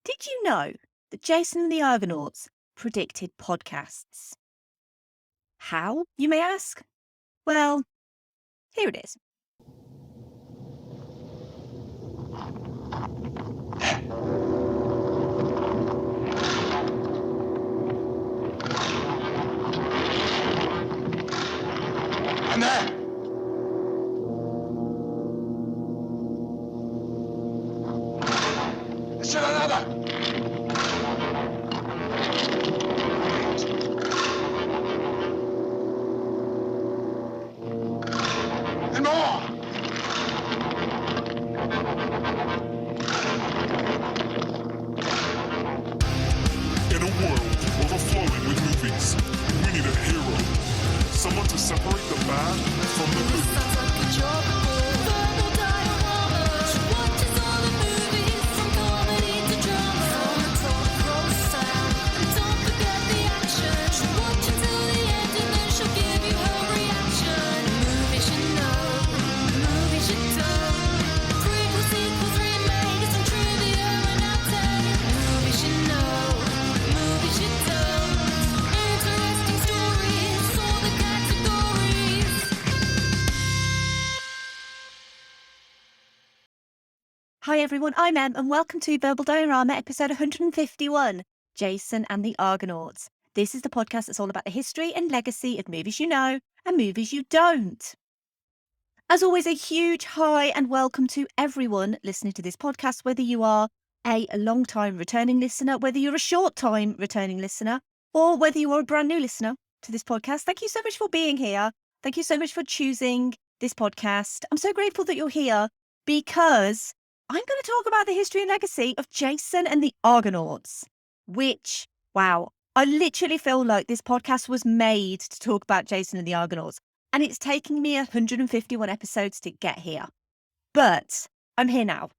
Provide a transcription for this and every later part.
Did you know that Jason and the Argonauts predicted podcasts? How, you may ask? Well, here it is. And there! There's still another! And more! In a world overflowing with movies, we need a hero. Someone to separate the bad from the good. Sounds like a job. Verbal dioramas. Watches all the movies from comedy to drama. From the top row sound. And don't forget the action. She'll watch until the end and then she'll give you her reaction. Movies you know, movies you don't. Prequels, sequels, remakes, and trivia and outtakes. Movies you know, movies you don't. Interesting stories for the categories. Hi everyone, I'm Em and welcome to Verbal Diorama episode 151, Jason and the Argonauts. This is the podcast that's all about the history and legacy of movies you know and movies you don't. As always, a huge hi and welcome to everyone listening to this podcast, whether you are a long-time returning listener, whether you're a short-time returning listener, or whether you are a brand new listener to this podcast. Thank you so much for being here. Thank you so much for choosing this podcast. I'm so grateful that you're here because I'm going to talk about the history and legacy of Jason and the Argonauts, which, wow, I literally feel like this podcast was made to talk about Jason and the Argonauts, and it's taking me 151 episodes to get here. But I'm here now,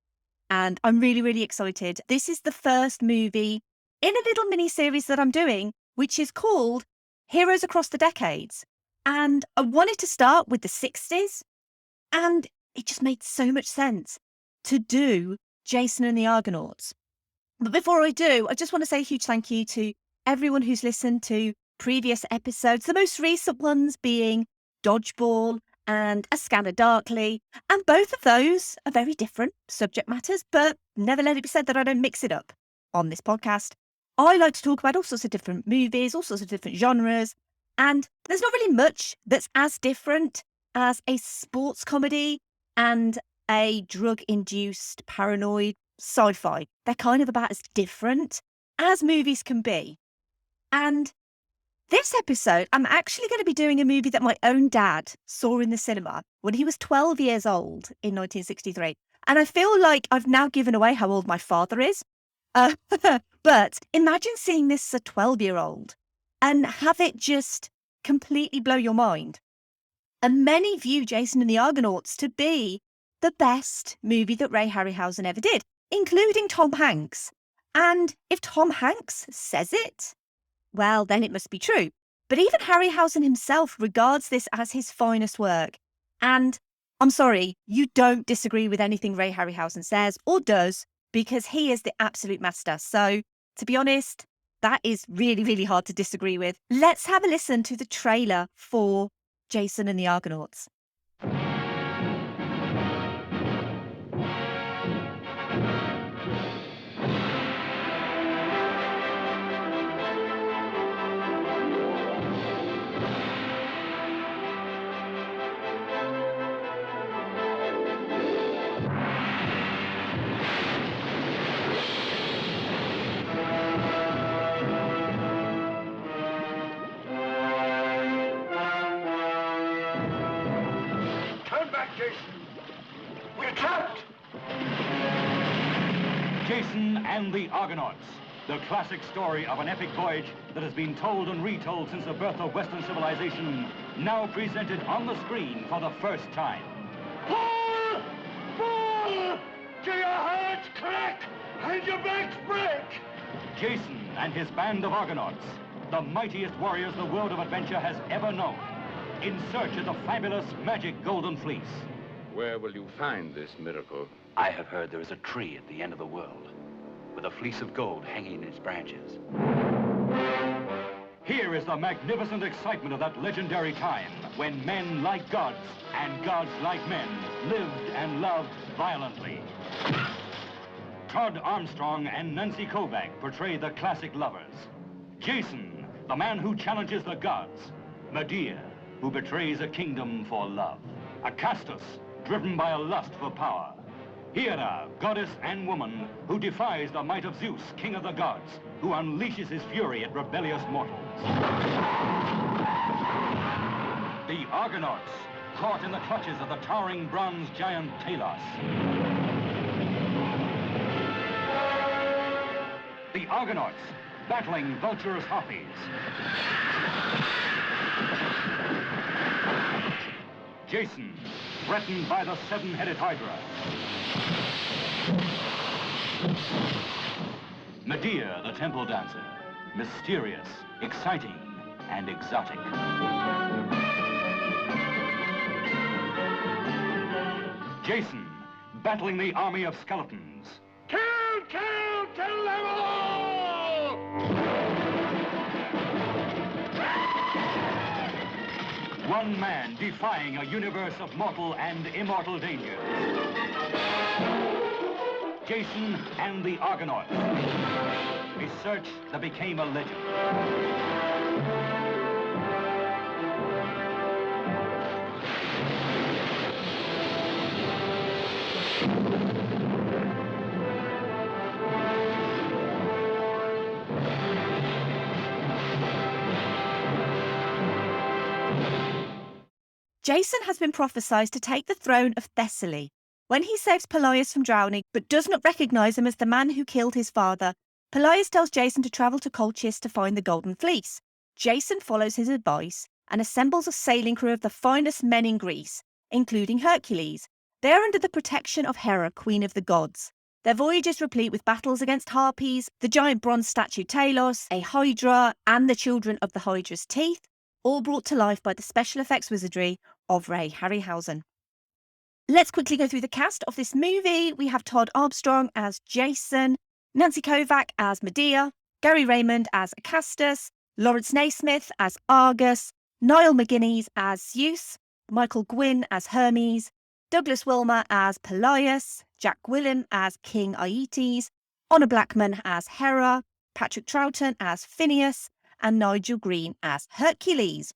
and I'm really, really excited. This is the first movie in a little mini-series that I'm doing, which is called Heroes Across the Decades. And I wanted to start with the 60s, and it just made so much sense to do Jason and the Argonauts. But before I do, I just want to say a huge thank you to everyone who's listened to previous episodes, the most recent ones being Dodgeball and A Scanner Darkly. And both of those are very different subject matters, but never let it be said that I don't mix it up on this podcast. I like to talk about all sorts of different movies, all sorts of different genres, and there's not really much that's as different as a sports comedy and a drug-induced paranoid sci-fi. They're kind of about as different as movies can be. And this episode, I'm actually going to be doing a movie that my own dad saw in the cinema when he was 12 years old in 1963. And I feel like I've now given away how old my father is. But imagine seeing this as a 12-year-old and have it just completely blow your mind. And many view Jason and the Argonauts to be the best movie that Ray Harryhausen ever did, including Tom Hanks. And if Tom Hanks says it, well, then it must be true. But even Harryhausen himself regards this as his finest work. And I'm sorry, you don't disagree with anything Ray Harryhausen says or does, because he is the absolute master. So, to be honest, that is really, really hard to disagree with. Let's have a listen to the trailer for Jason and the Argonauts. Turn back, Jason! We're trapped! Jason and the Argonauts, the classic story of an epic voyage that has been told and retold since the birth of Western civilization, now presented on the screen for the first time. Pull! Pull! Till your hearts crack and your backs break! Jason and his band of Argonauts, the mightiest warriors the world of adventure has ever known, in search of the fabulous magic Golden Fleece. Where will you find this miracle? I have heard there is a tree at the end of the world. with a fleece of gold hanging in its branches. Here is the magnificent excitement of that legendary time when men like gods and gods like men lived and loved violently. Todd Armstrong and Nancy Kovac portray the classic lovers. Jason, the man who challenges the gods. Medea, who betrays a kingdom for love. Acastus, driven by a lust for power. Hera, goddess and woman, who defies the might of Zeus, king of the gods, who unleashes his fury at rebellious mortals. The Argonauts, caught in the clutches of the towering bronze giant Talos. The Argonauts, battling vulturous harpies. Jason, threatened by the seven-headed Hydra. Medea, the temple dancer, mysterious, exciting, and exotic. Jason, battling the army of skeletons. Kill, kill, kill them all! One man defying a universe of mortal and immortal dangers. Jason and the Argonauts. A search that became a legend. Jason has been prophesied to take the throne of Thessaly. When he saves Pelias from drowning, but does not recognise him as the man who killed his father, Pelias tells Jason to travel to Colchis to find the Golden Fleece. Jason follows his advice and assembles a sailing crew of the finest men in Greece, including Hercules. They are under the protection of Hera, queen of the gods. Their voyage is replete with battles against harpies, the giant bronze statue Talos, a hydra, and the children of the hydra's teeth, all brought to life by the special effects wizardry of Ray Harryhausen. Let's quickly go through the cast of this movie. We have Todd Armstrong as Jason, Nancy Kovac as Medea, Gary Raymond as Acastus, Lawrence Naismith as Argus, Niall McGuinness as Zeus, Michael Gwynn as Hermes, Douglas Wilmer as Pelias, Jack Willem as King Aeetes, Honor Blackman as Hera, Patrick Troughton as Phineas, and Nigel Green as Hercules.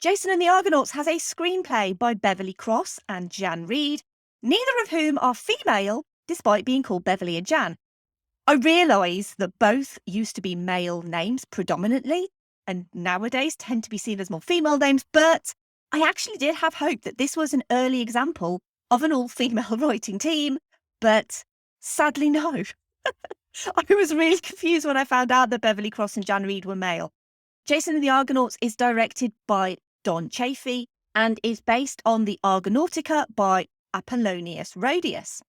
Jason and the Argonauts has a screenplay by Beverly Cross and Jan Reed, neither of whom are female, despite being called Beverly and Jan. I realise that both used to be male names predominantly, and nowadays tend to be seen as more female names, but I actually did have hope that this was an early example of an all-female writing team, but sadly no. I was really confused when I found out that Beverly Cross and Jan Reed were male. Jason and the Argonauts is directed by Don Chaffee and is based on the Argonautica by Apollonius Rhodius.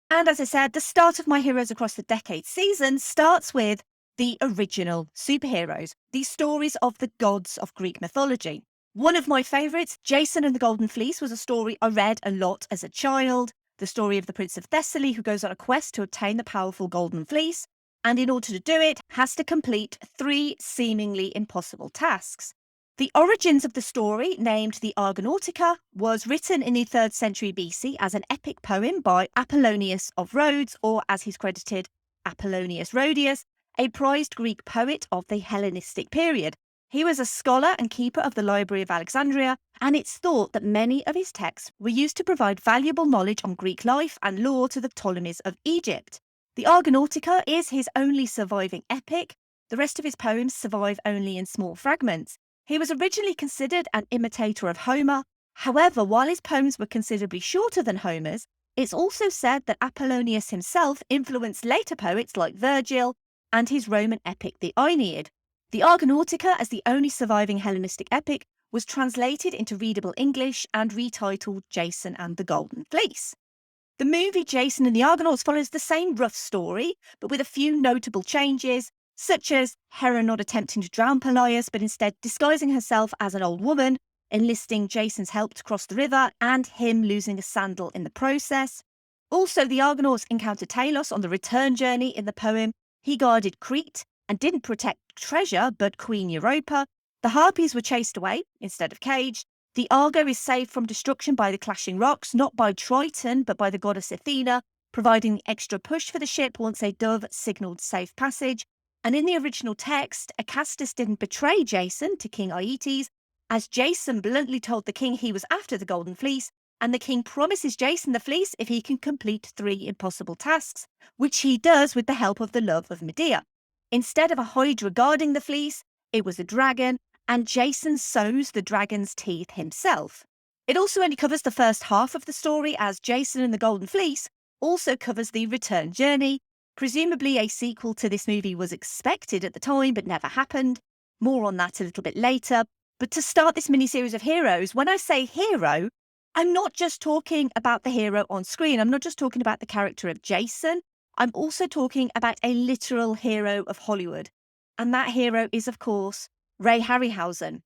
And as I said, the start of My Heroes Across the Decades season starts with the original superheroes, these stories of the gods of Greek mythology. One of my favourites, Jason and the Golden Fleece, was a story I read a lot as a child. The story of the Prince of Thessaly who goes on a quest to obtain the powerful Golden Fleece, and in order to do it, has to complete 3 seemingly impossible tasks. The origins of the story, named the Argonautica, was written in the 3rd century BC as an epic poem by Apollonius of Rhodes, or as he's credited, Apollonius Rhodius, a prized Greek poet of the Hellenistic period. He was a scholar and keeper of the Library of Alexandria, and it's thought that many of his texts were used to provide valuable knowledge on Greek life and law to the Ptolemies of Egypt. The Argonautica is his only surviving epic. The rest of his poems survive only in small fragments. He was originally considered an imitator of Homer. However, while his poems were considerably shorter than Homer's, it's also said that Apollonius himself influenced later poets like Virgil and his Roman epic, the Aeneid. The Argonautica, as the only surviving Hellenistic epic, was translated into readable English and retitled Jason and the Golden Fleece. The movie Jason and the Argonauts follows the same rough story, but with a few notable changes, such as Hera not attempting to drown Pelias, but instead disguising herself as an old woman, enlisting Jason's help to cross the river, and him losing a sandal in the process. Also, the Argonauts encountered Talos on the return journey in the poem. He guarded Crete and didn't protect treasure, but Queen Europa. The Harpies were chased away instead of caged. The Argo is saved from destruction by the clashing rocks, not by Triton, but by the goddess Athena, providing the extra push for the ship once a dove signalled safe passage. And in the original text, Acastus didn't betray Jason to King Aeetes, as Jason bluntly told the king he was after the Golden Fleece, and the king promises Jason the fleece if he can complete 3 impossible tasks, which he does with the help of the love of Medea. Instead of a hydra guarding the fleece, it was a dragon, and Jason sows the dragon's teeth himself. It also only covers the first half of the story, as Jason and the Golden Fleece also covers the return journey. Presumably a sequel to this movie was expected at the time, but never happened. More on that a little bit later. But to start this mini-series of heroes, when I say hero, I'm not just talking about the hero on screen. I'm not just talking about the character of Jason. I'm also talking about a literal hero of Hollywood. And that hero is, of course, Ray Harryhausen.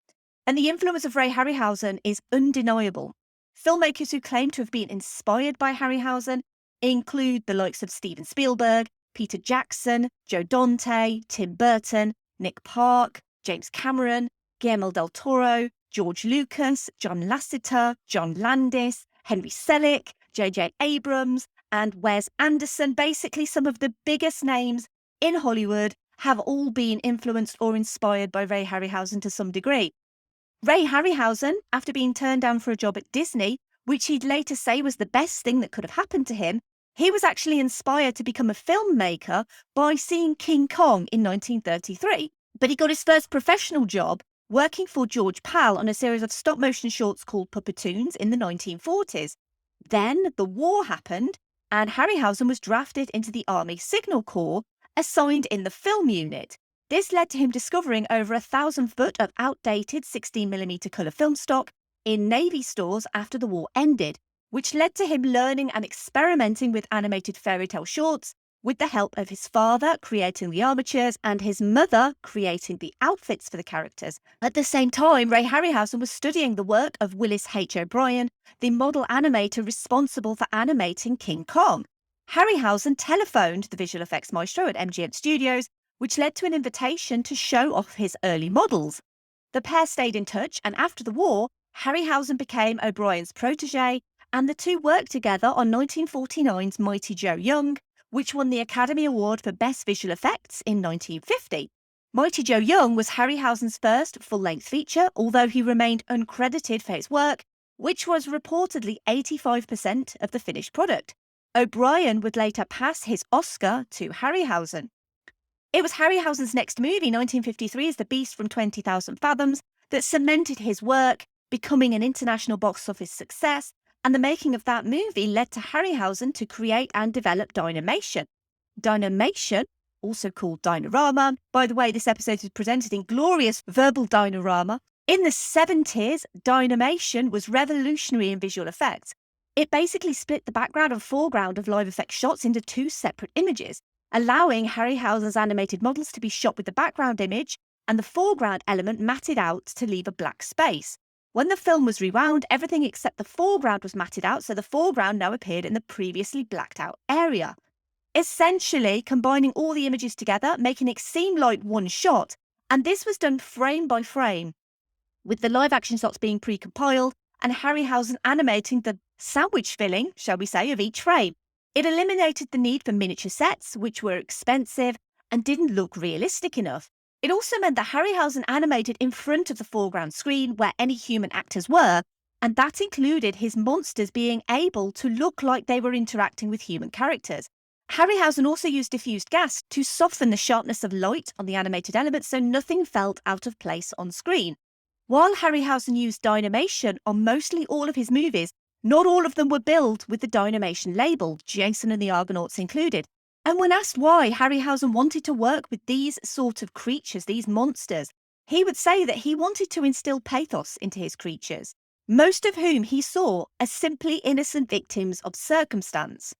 And the influence of Ray Harryhausen is undeniable. Filmmakers who claim to have been inspired by Harryhausen include the likes of Steven Spielberg, Peter Jackson, Joe Dante, Tim Burton, Nick Park, James Cameron, Guillermo del Toro, George Lucas, John Lasseter, John Landis, Henry Selick, J.J. Abrams, and Wes Anderson. Basically, some of the biggest names in Hollywood have all been influenced or inspired by Ray Harryhausen to some degree. Ray Harryhausen, after being turned down for a job at Disney, which he'd later say was the best thing that could have happened to him, he was actually inspired to become a filmmaker by seeing King Kong in 1933. But he got his first professional job working for George Pal on a series of stop-motion shorts called Puppetoons in the 1940s. Then the war happened, and Harryhausen was drafted into the Army Signal Corps, assigned in the film unit. This led to him discovering over 1,000 foot of outdated 16mm colour film stock in Navy stores after the war ended, which led to him learning and experimenting with animated fairy tale shorts, with the help of his father creating the armatures and his mother creating the outfits for the characters. At the same time, Ray Harryhausen was studying the work of Willis H. O'Brien, the model animator responsible for animating King Kong. Harryhausen telephoned the visual effects maestro at MGM Studios, which led to an invitation to show off his early models. The pair stayed in touch, and after the war, Harryhausen became O'Brien's protégé, and the two worked together on 1949's Mighty Joe Young, which won the Academy Award for Best Visual Effects in 1950. Mighty Joe Young was Harryhausen's first full-length feature, although he remained uncredited for his work, which was reportedly 85% of the finished product. O'Brien would later pass his Oscar to Harryhausen. It was Harryhausen's next movie, 1953's The Beast from 20,000 Fathoms, that cemented his work, becoming an international box office success, and the making of that movie led to Harryhausen to create and develop Dynamation. Dynamation, also called Dinorama, by the way, this episode is presented in glorious verbal dinorama. In the 70s, Dynamation was revolutionary in visual effects. It basically split the background and foreground of live effect shots into 2 separate images, allowing Harryhausen's animated models to be shot with the background image and the foreground element matted out to leave a black space. When the film was rewound, everything except the foreground was matted out, so the foreground now appeared in the previously blacked out area. Essentially, combining all the images together, making it seem like one shot, and this was done frame by frame, with the live action shots being pre-compiled and Harryhausen animating the sandwich filling, shall we say, of each frame. It eliminated the need for miniature sets, which were expensive and didn't look realistic enough. It also meant that Harryhausen animated in front of the foreground screen where any human actors were, and that included his monsters being able to look like they were interacting with human characters. Harryhausen also used diffused gas to soften the sharpness of light on the animated elements so nothing felt out of place on screen. While Harryhausen used Dynamation on mostly all of his movies, not all of them were billed with the Dynamation label, Jason and the Argonauts included. And when asked why Harryhausen wanted to work with these sort of creatures, these monsters, he would say that he wanted to instill pathos into his creatures, most of whom he saw as simply innocent victims of circumstance.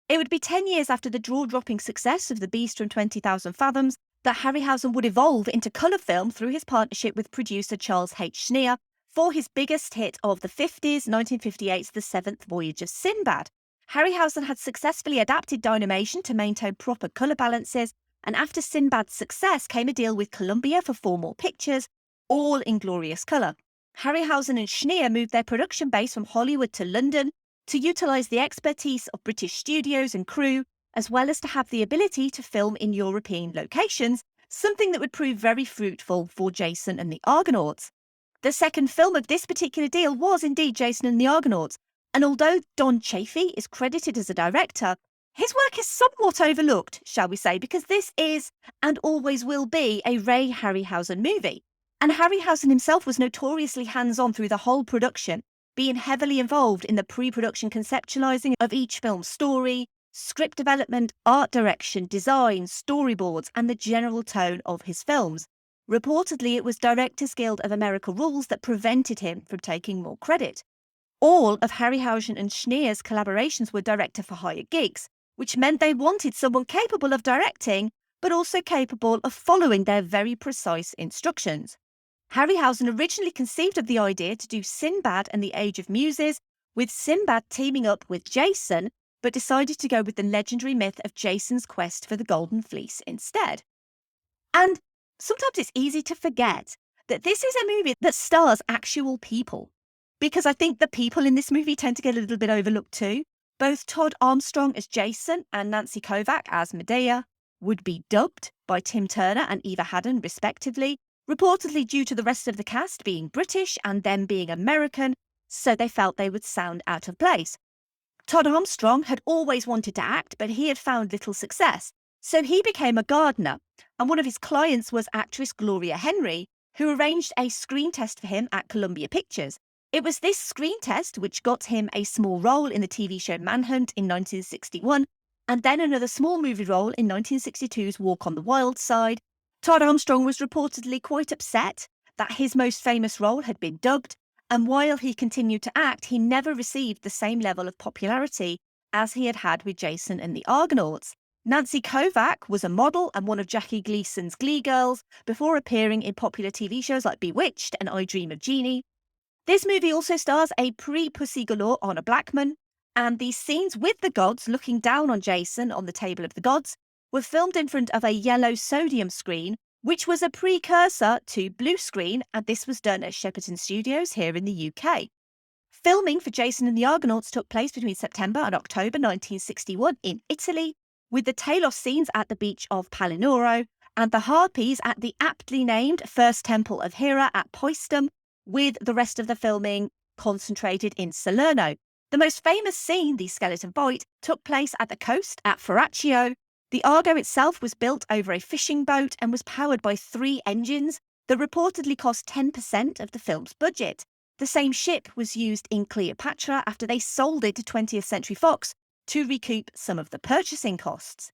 It would be 10 years after the jaw-dropping success of The Beast from 20,000 Fathoms that Harryhausen would evolve into colour film through his partnership with producer Charles H. Schneer for his biggest hit of the 50s, 1958's The Seventh Voyage of Sinbad. Harryhausen had successfully adapted Dynamation to maintain proper colour balances, and after Sinbad's success came a deal with Columbia for 4 more pictures, all in glorious colour. Harryhausen and Schneer moved their production base from Hollywood to London to utilise the expertise of British studios and crew, as well as to have the ability to film in European locations, something that would prove very fruitful for Jason and the Argonauts. The second film of this particular deal was indeed Jason and the Argonauts, and although Don Chaffee is credited as a director, his work is somewhat overlooked, shall we say, because this is, and always will be, a Ray Harryhausen movie. And Harryhausen himself was notoriously hands-on through the whole production, being heavily involved in the pre-production conceptualising of each film's story, script development, art direction, design, storyboards, and the general tone of his films. Reportedly, it was Directors Guild of America rules that prevented him from taking more credit. All of Harryhausen and Schneer's collaborations were director-for-hire gigs, which meant they wanted someone capable of directing, but also capable of following their very precise instructions. Harryhausen originally conceived of the idea to do Sinbad and the Age of Muses, with Sinbad teaming up with Jason, but decided to go with the legendary myth of Jason's quest for the Golden Fleece instead. And sometimes it's easy to forget that this is a movie that stars actual people, because I think the people in this movie tend to get a little bit overlooked too. Both Todd Armstrong as Jason and Nancy Kovac as Medea would be dubbed by Tim Turner and Eva Haddon respectively, reportedly due to the rest of the cast being British and them being American, so they felt they would sound out of place. Todd Armstrong had always wanted to act, but he had found little success, so he became a gardener, and one of his clients was actress Gloria Henry, who arranged a screen test for him at Columbia Pictures. It was this screen test which got him a small role in the TV show Manhunt in 1961, and then another small movie role in 1962's Walk on the Wild Side. Todd Armstrong was reportedly quite upset that his most famous role had been dubbed, and while he continued to act, he never received the same level of popularity as he had had with Jason and the Argonauts. Nancy Kovac was a model and one of Jackie Gleason's Glee girls before appearing in popular TV shows like Bewitched and I Dream of Jeannie. This movie also stars a pre-Pussy Galore Honor Blackman, and these scenes with the gods looking down on Jason on the Table of the Gods were filmed in front of a yellow sodium screen, which was a precursor to blue screen, and this was done at Shepperton Studios here in the UK. Filming for Jason and the Argonauts took place between September and October 1961 in Italy, with the Talos scenes at the beach of Palinuro and the Harpies at the aptly named First Temple of Hera at Paestum, with the rest of the filming concentrated in Salerno. The most famous scene, the skeleton fight, took place at the coast at Ferraccio. The Argo itself was built over a fishing boat and was powered by 3 engines that reportedly cost 10% of the film's budget. The same ship was used in Cleopatra after they sold it to 20th Century Fox to recoup some of the purchasing costs.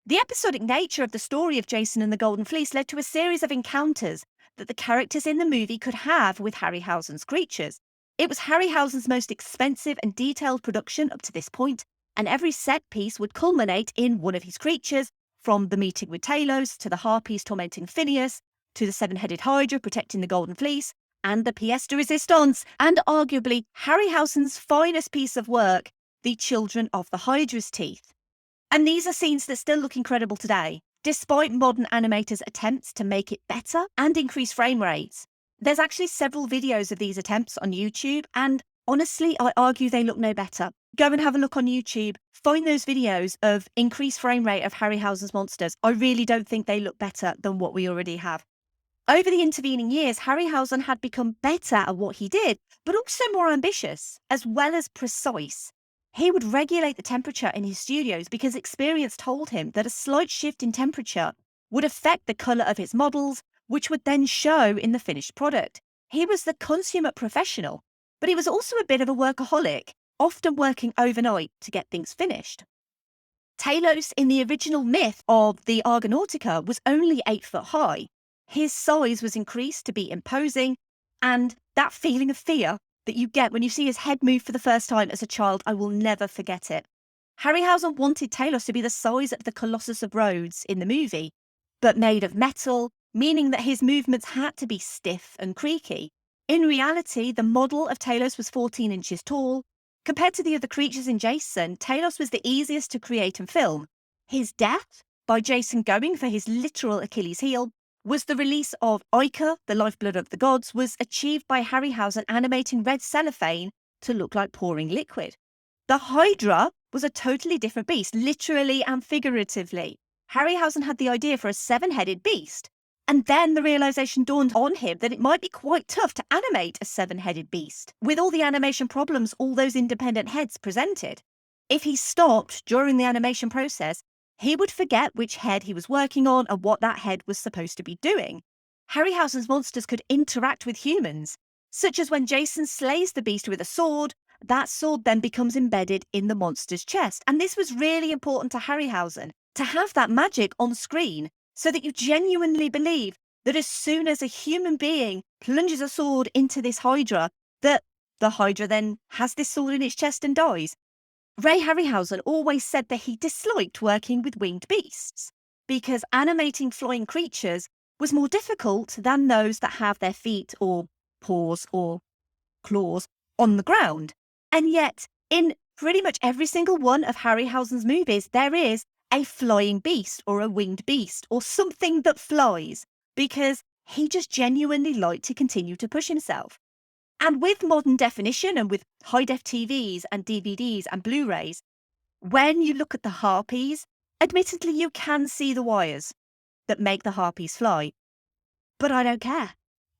The episodic nature of the story of Jason and the Golden Fleece led to a series of encounters that the characters in the movie could have with Harryhausen's creatures. It was Harryhausen's most expensive and detailed production up to this point, and every set piece would culminate in one of his creatures, from the meeting with Talos to the Harpies tormenting Phineas, to the 7-headed Hydra protecting the Golden Fleece, and the pièce de résistance, and arguably Harryhausen's finest piece of work, the Children of the Hydra's Teeth. And these are scenes that still look incredible today, despite modern animators' attempts to make it better and increase frame rates. There's actually several videos of these attempts on YouTube, and honestly, I argue they look no better. Go and have a look on YouTube, find those videos of increased frame rate of Harryhausen's monsters. I really don't think they look better than what we already have. Over the intervening years, Harryhausen had become better at what he did, but also more ambitious, as well as precise. He would regulate the temperature in his studios because experience told him that a slight shift in temperature would affect the colour of his models, which would then show in the finished product. He was the consummate professional, but he was also a bit of a workaholic, often working overnight to get things finished. Talos in the original myth of the Argonautica was only 8 foot high. His size was increased to be imposing, and that feeling of fear that you get when you see his head move for the first time as a child, I will never forget it. Harryhausen wanted Talos to be the size of the Colossus of Rhodes in the movie, but made of metal, meaning that his movements had to be stiff and creaky. In reality, the model of Talos was 14 inches tall, Compared to the other creatures in Jason, Talos was the easiest to create and film. His death, by Jason going for his literal Achilles heel, was the release of Ica, the lifeblood of the gods, was achieved by Harryhausen animating red cellophane to look like pouring liquid. The Hydra was a totally different beast, literally and figuratively. Harryhausen had the idea for a 7-headed beast, and then the realization dawned on him that it might be quite tough to animate a 7-headed beast, with all the animation problems all those independent heads presented. If he stopped during the animation process, he would forget which head he was working on and what that head was supposed to be doing. Harryhausen's monsters could interact with humans, such as when Jason slays the beast with a sword, that sword then becomes embedded in the monster's chest. And this was really important to Harryhausen, to have that magic on screen so that you genuinely believe that as soon as a human being plunges a sword into this Hydra, that the Hydra then has this sword in its chest and dies. Ray Harryhausen always said that he disliked working with winged beasts because animating flying creatures was more difficult than those that have their feet or paws or claws on the ground. And yet, in pretty much every single one of Harryhausen's movies, there is a flying beast or a winged beast or something that flies because he just genuinely liked to continue to push himself. And with modern definition and with high-def TVs and DVDs and Blu-rays, when you look at the harpies, admittedly you can see the wires that make the harpies fly. But I don't care.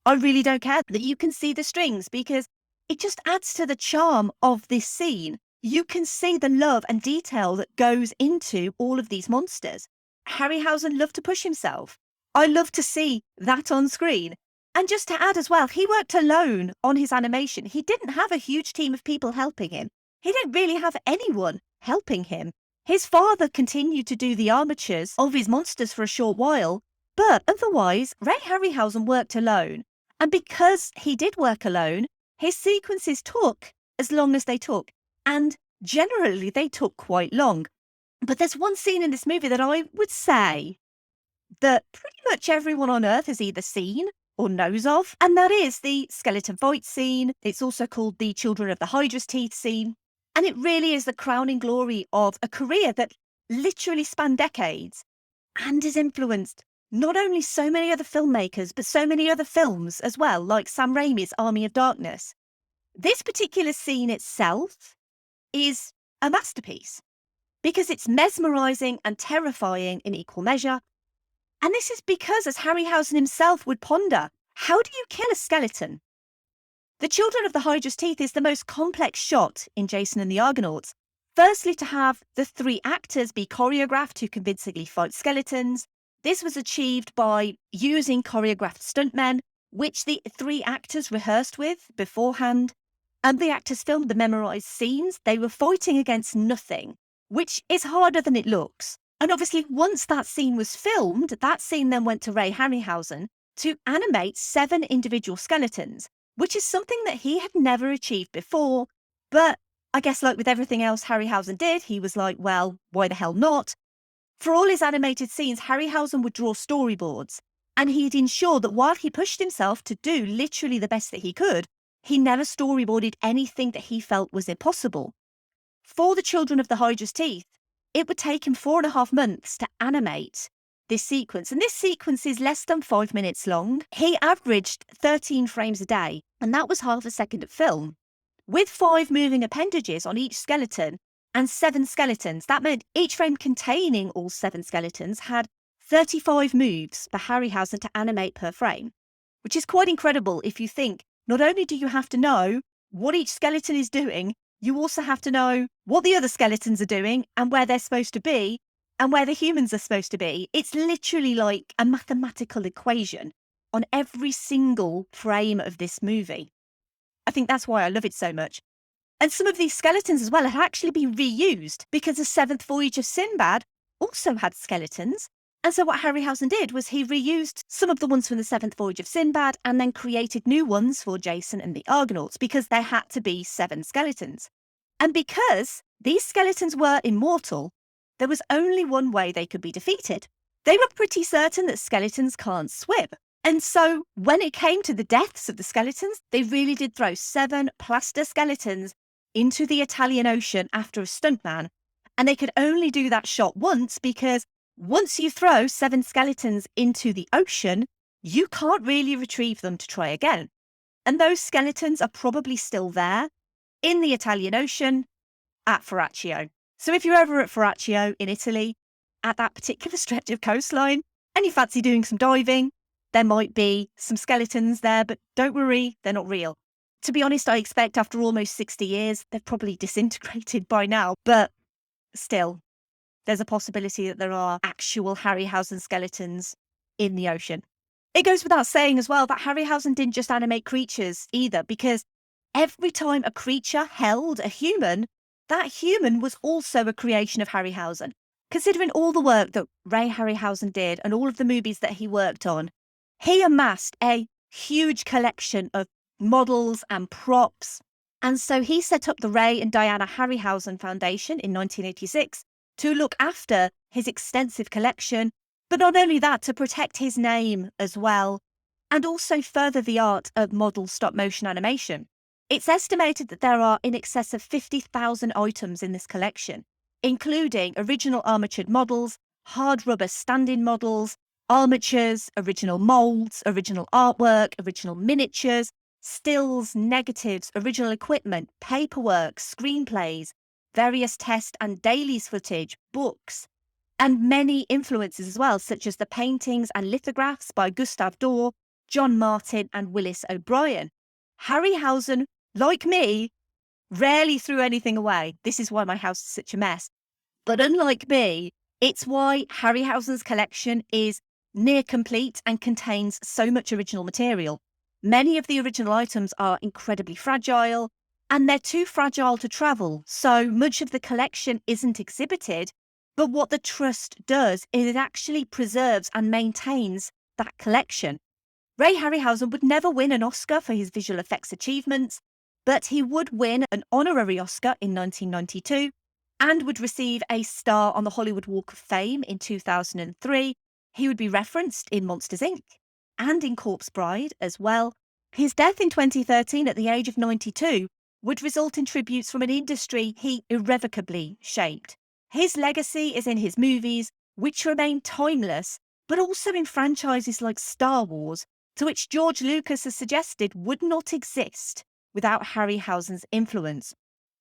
I really don't care that you can see the strings because it just adds to the charm of this scene. You can see the love and detail that goes into all of these monsters. Harryhausen loved to push himself. I love to see that on screen. And just to add as well, he worked alone on his animation. He didn't have a huge team of people helping him. He didn't really have anyone helping him. His father continued to do the armatures of his monsters for a short while, but otherwise, Ray Harryhausen worked alone. And because he did work alone, his sequences took as long as they took. And generally, they took quite long. But there's one scene in this movie that I would say that pretty much everyone on Earth has either seen or knows of, and that is the skeleton fight scene. It's also called the Children of the Hydra's Teeth scene. And it really is the crowning glory of a career that literally spanned decades and has influenced not only so many other filmmakers, but so many other films as well, like Sam Raimi's Army of Darkness. This particular scene itself is a masterpiece because it's mesmerizing and terrifying in equal measure. And this is because, as Harryhausen himself would ponder, how do you kill a skeleton? The Children of the Hydra's Teeth is the most complex shot in Jason and the Argonauts. Firstly, to have the 3 actors be choreographed to convincingly fight skeletons. This was achieved by using choreographed stuntmen, which the 3 actors rehearsed with beforehand. And the actors filmed the memorized scenes. They were fighting against nothing, which is harder than it looks. And obviously, once that scene was filmed, that scene then went to Ray Harryhausen to animate 7 individual skeletons, which is something that he had never achieved before. But I guess like with everything else Harryhausen did, he was like, well, why the hell not? For all his animated scenes, Harryhausen would draw storyboards, and he'd ensure that while he pushed himself to do literally the best that he could, he never storyboarded anything that he felt was impossible. For the Children of the Hydra's Teeth, it would take him 4.5 months to animate this sequence. And this sequence is less than 5 minutes long. He averaged 13 frames a day, and that was half a second of film. With 5 moving appendages on each skeleton and 7 skeletons, that meant each frame containing all 7 skeletons had 35 moves for Harryhausen to animate per frame, which is quite incredible if you think not only do you have to know what each skeleton is doing, you also have to know what the other skeletons are doing and where they're supposed to be and where the humans are supposed to be. It's literally like a mathematical equation on every single frame of this movie. I think that's why I love it so much. And some of these skeletons as well had actually been reused because the 7th Voyage of Sinbad also had skeletons. And so what Harryhausen did was he reused some of the ones from the 7th Voyage of Sinbad and then created new ones for Jason and the Argonauts because there had to be 7 skeletons. And because these skeletons were immortal, there was only one way they could be defeated. They were pretty certain that skeletons can't swim. And so when it came to the deaths of the skeletons, they really did throw 7 plaster skeletons into the Italian Ocean after a stuntman, and they could only do that shot once because once you throw 7 skeletons into the ocean, you can't really retrieve them to try again. And those skeletons are probably still there in the Italian Ocean at Foracchio. So if you're ever at Foracchio in Italy, at that particular stretch of coastline, and you fancy doing some diving, there might be some skeletons there, but don't worry, they're not real. To be honest, I expect after almost 60 years, they've probably disintegrated by now, but still, there's a possibility that there are actual Harryhausen skeletons in the ocean. It goes without saying as well that Harryhausen didn't just animate creatures either, because every time a creature held a human, that human was also a creation of Harryhausen. Considering all the work that Ray Harryhausen did and all of the movies that he worked on, he amassed a huge collection of models and props. And so he set up the Ray and Diana Harryhausen Foundation in 1986 to look after his extensive collection, but not only that, to protect his name as well, and also further the art of model stop-motion animation. It's estimated that there are in excess of 50,000 items in this collection, including original armatured models, hard rubber stand-in models, armatures, original molds, original artwork, original miniatures, stills, negatives, original equipment, paperwork, screenplays, various test and dailies footage, books, and many influences as well, such as the paintings and lithographs by Gustave Doré, John Martin, and Willis O'Brien. Harryhausen, like me, rarely threw anything away. This is why my house is such a mess. But unlike me, it's why Harryhausen's collection is near complete and contains so much original material. Many of the original items are incredibly fragile, and they're too fragile to travel, so much of the collection isn't exhibited. But what the Trust does is it actually preserves and maintains that collection. Ray Harryhausen would never win an Oscar for his visual effects achievements, but he would win an honorary Oscar in 1992 and would receive a star on the Hollywood Walk of Fame in 2003. He would be referenced in Monsters, Inc. and in Corpse Bride as well. His death in 2013 at the age of 92 would result in tributes from an industry he irrevocably shaped. His legacy is in his movies, which remain timeless, but also in franchises like Star Wars, to which George Lucas has suggested would not exist without Harryhausen's influence.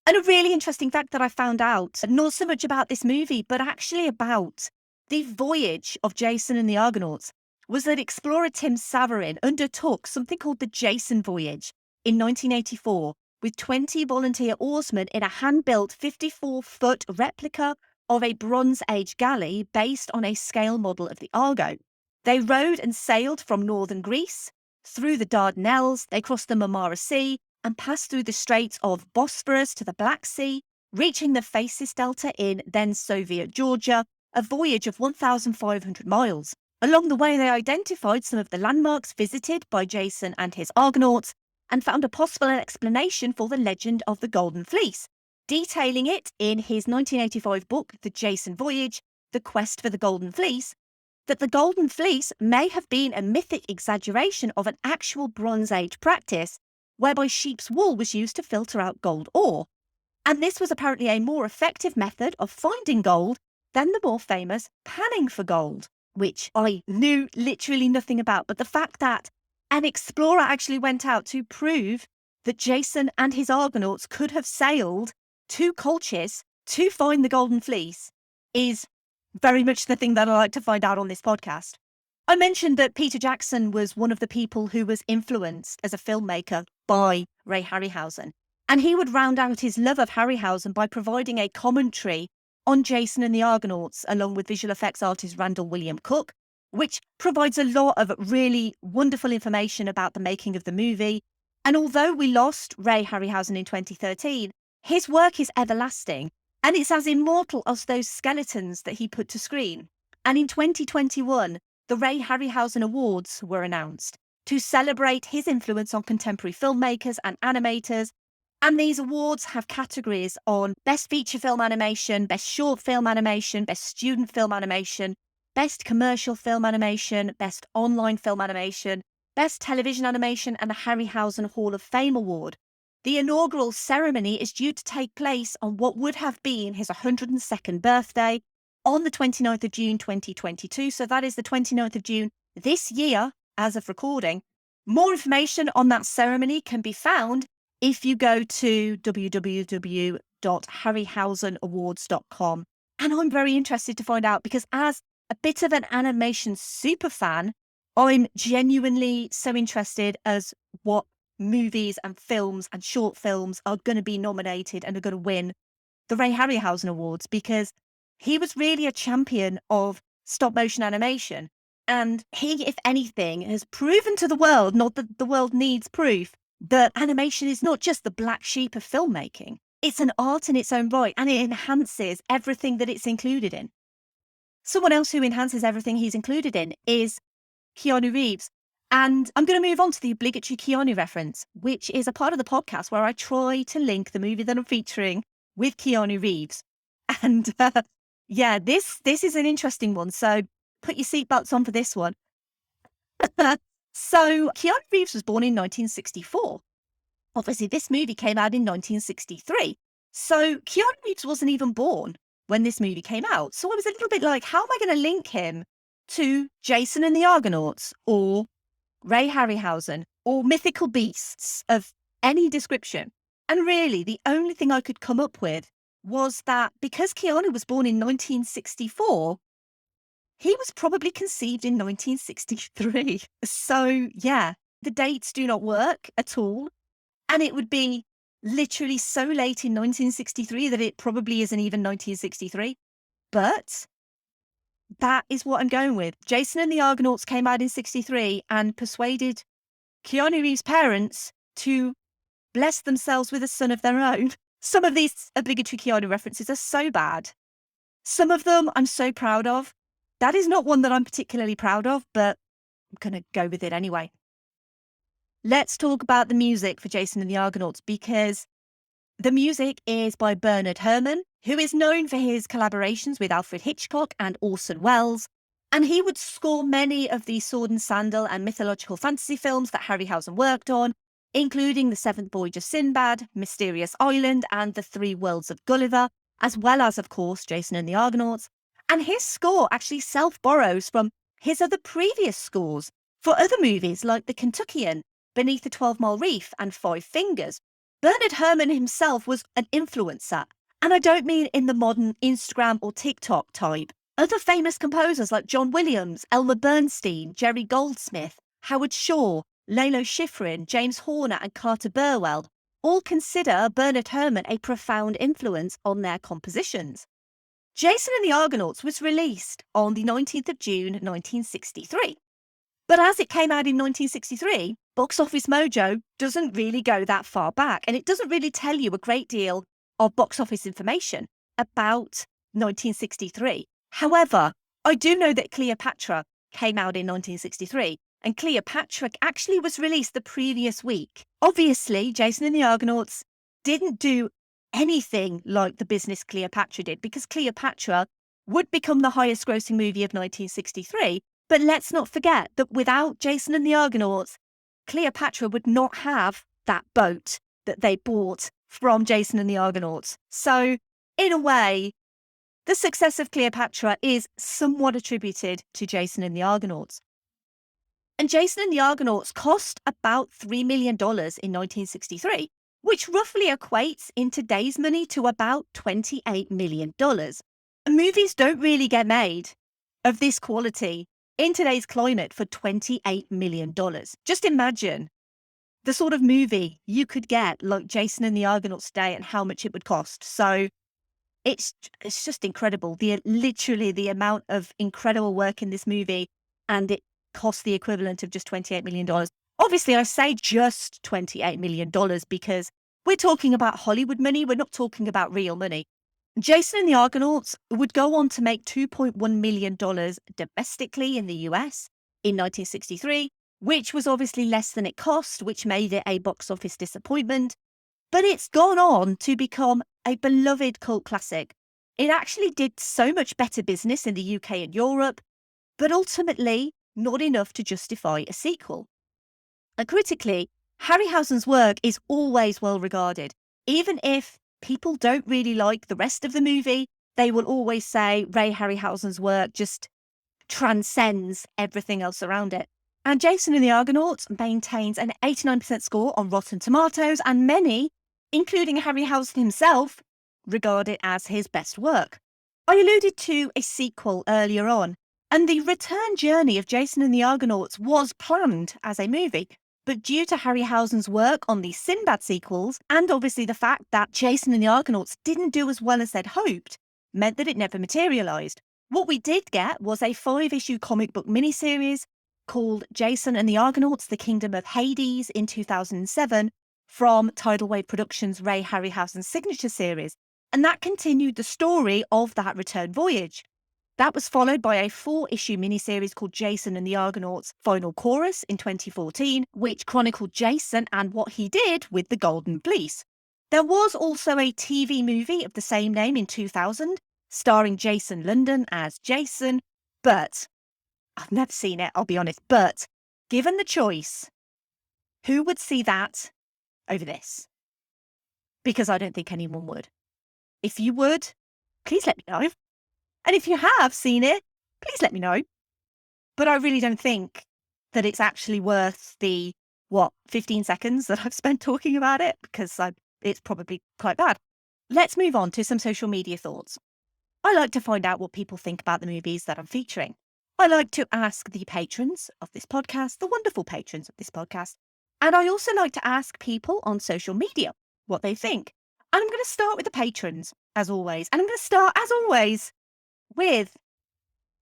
And a really interesting fact that I found out, not so much about this movie, but actually about the voyage of Jason and the Argonauts, was that explorer Tim Savarin undertook something called the Jason Voyage in 1984 with 20 volunteer oarsmen in a hand-built 54-foot replica of a Bronze Age galley based on a scale model of the Argo. They rowed and sailed from northern Greece, through the Dardanelles, they crossed the Marmara Sea, and passed through the Straits of Bosphorus to the Black Sea, reaching the Phasis Delta in then Soviet Georgia, a voyage of 1,500 miles. Along the way, they identified some of the landmarks visited by Jason and his Argonauts and found a possible explanation for the legend of the Golden Fleece, detailing it in his 1985 book, The Jason Voyage, The Quest for the Golden Fleece, that the Golden Fleece may have been a mythic exaggeration of an actual Bronze Age practice whereby sheep's wool was used to filter out gold ore. And this was apparently a more effective method of finding gold than the more famous panning for gold, which I knew literally nothing about. But the fact that an explorer actually went out to prove that Jason and his Argonauts could have sailed to Colchis to find the Golden Fleece is very much the thing that I like to find out on this podcast. I mentioned that Peter Jackson was one of the people who was influenced as a filmmaker by Ray Harryhausen. And he would round out his love of Harryhausen by providing a commentary on Jason and the Argonauts, along with visual effects artist Randall William Cook, which provides a lot of really wonderful information about the making of the movie. And although we lost Ray Harryhausen in 2013, his work is everlasting, and it's as immortal as those skeletons that he put to screen. And in 2021, the Ray Harryhausen Awards were announced to celebrate his influence on contemporary filmmakers and animators. And these awards have categories on Best Feature Film Animation, Best Short Film Animation, Best Student Film Animation, Best Commercial Film Animation, Best Online Film Animation, Best Television Animation, and the Harryhausen Hall of Fame Award. The inaugural ceremony is due to take place on what would have been his 102nd birthday on the 29th of June 2022. So that is the 29th of June this year, as of recording. More information on that ceremony can be found if you go to www.harryhausenawards.com. And I'm very interested to find out because as a bit of an animation super fan, I'm genuinely so interested as what movies and films and short films are going to be nominated and are going to win the Ray Harryhausen Awards, because he was really a champion of stop motion animation. And he, if anything, has proven to the world, not that the world needs proof, that animation is not just the black sheep of filmmaking. It's an art in its own right, and it enhances everything that it's included in. Someone else who enhances everything he's included in is Keanu Reeves. And I'm going to move on to the obligatory Keanu reference, which is a part of the podcast where I try to link the movie that I'm featuring with Keanu Reeves. And yeah, this is an interesting one. So put your seatbelts on for this one. So Keanu Reeves was born in 1964. Obviously, this movie came out in 1963. So Keanu Reeves wasn't even born when this movie came out. So I was a little bit like, how am I going to link him to Jason and the Argonauts or Ray Harryhausen or mythical beasts of any description? And really, the only thing I could come up with was that because Keanu was born in 1964, he was probably conceived in 1963. So yeah, the dates do not work at all. And it would be literally so late in 1963 that it probably isn't even 1963. But that is what I'm going with. Jason and the Argonauts came out in 63 and persuaded Keanu Reeves' parents to bless themselves with a son of their own. Some of these obligatory Keanu references are so bad. Some of them I'm so proud of. That is not one that I'm particularly proud of, but I'm going to go with it anyway. Let's talk about the music for Jason and the Argonauts, because the music is by Bernard Herrmann, who is known for his collaborations with Alfred Hitchcock and Orson Welles. And he would score many of the sword and sandal and mythological fantasy films that Harryhausen worked on, including The Seventh Voyage of Sinbad, Mysterious Island, and The Three Worlds of Gulliver, as well as, of course, Jason and the Argonauts. And his score actually self-borrows from his other previous scores for other movies like The Kentuckian, Beneath the 12-Mile Reef, and Five Fingers. Bernard Herrmann himself was an influencer, and I don't mean in the modern Instagram or TikTok type. Other famous composers like John Williams, Elmer Bernstein, Jerry Goldsmith, Howard Shore, Lalo Schifrin, James Horner, and Carter Burwell all consider Bernard Herrmann a profound influence on their compositions. Jason and the Argonauts was released on the 19th of June 1963. But as it came out in 1963, Box Office Mojo doesn't really go that far back, and it doesn't really tell you a great deal of box office information about 1963. However, I do know that Cleopatra came out in 1963, and Cleopatra actually was released the previous week. Obviously, Jason and the Argonauts didn't do anything like the business Cleopatra did, because Cleopatra would become the highest grossing movie of 1963. But let's not forget that without Jason and the Argonauts, Cleopatra would not have that boat that they bought from Jason and the Argonauts. So, in a way, the success of Cleopatra is somewhat attributed to Jason and the Argonauts. And Jason and the Argonauts cost about $3 million in 1963, which roughly equates in today's money to about $28 million. And movies don't really get made of this quality in today's climate for $28 million. Just imagine the sort of movie you could get like Jason and the Argonauts today and how much it would cost. So it's just incredible. Literally the amount of incredible work in this movie, and it cost the equivalent of just $28 million. Obviously, I say just $28 million because we're talking about Hollywood money. We're not talking about real money. Jason and the Argonauts would go on to make $2.1 million domestically in the US in 1963, which was obviously less than it cost, which made it a box office disappointment. But it's gone on to become a beloved cult classic. It actually did so much better business in the UK and Europe, but ultimately not enough to justify a sequel. And critically, Harryhausen's work is always well regarded. Even if people don't really like the rest of the movie, they will always say Ray Harryhausen's work just transcends everything else around it. And Jason and the Argonauts maintains an 89% score on Rotten Tomatoes, and many, including Harryhausen himself, regard it as his best work. I alluded to a sequel earlier on, and the return journey of Jason and the Argonauts was planned as a movie. But due to Harryhausen's work on the Sinbad sequels, and obviously the fact that Jason and the Argonauts didn't do as well as they'd hoped, meant that it never materialised. What we did get was a 5-issue comic book miniseries called Jason and the Argonauts, The Kingdom of Hades in 2007 from Tidal Wave Productions' Ray Harryhausen's signature series. And that continued the story of that return voyage. That was followed by a 4-issue miniseries called Jason and the Argonauts Final Chorus in 2014, which chronicled Jason and what he did with the Golden Fleece. There was also a TV movie of the same name in 2000, starring Jason London as Jason, but I've never seen it, I'll be honest, but given the choice, who would see that over this? Because I don't think anyone would. If you would, please let me know. And if you have seen it, please let me know. But I really don't think that it's actually worth the, 15 seconds that I've spent talking about it, because it's probably quite bad. Let's move on to some social media thoughts. I like to find out what people think about the movies that I'm featuring. I like to ask the patrons of this podcast, the wonderful patrons of this podcast, and I also like to ask people on social media what they think. And I'm going to start with the patrons, as always. And I'm going to start, as always, with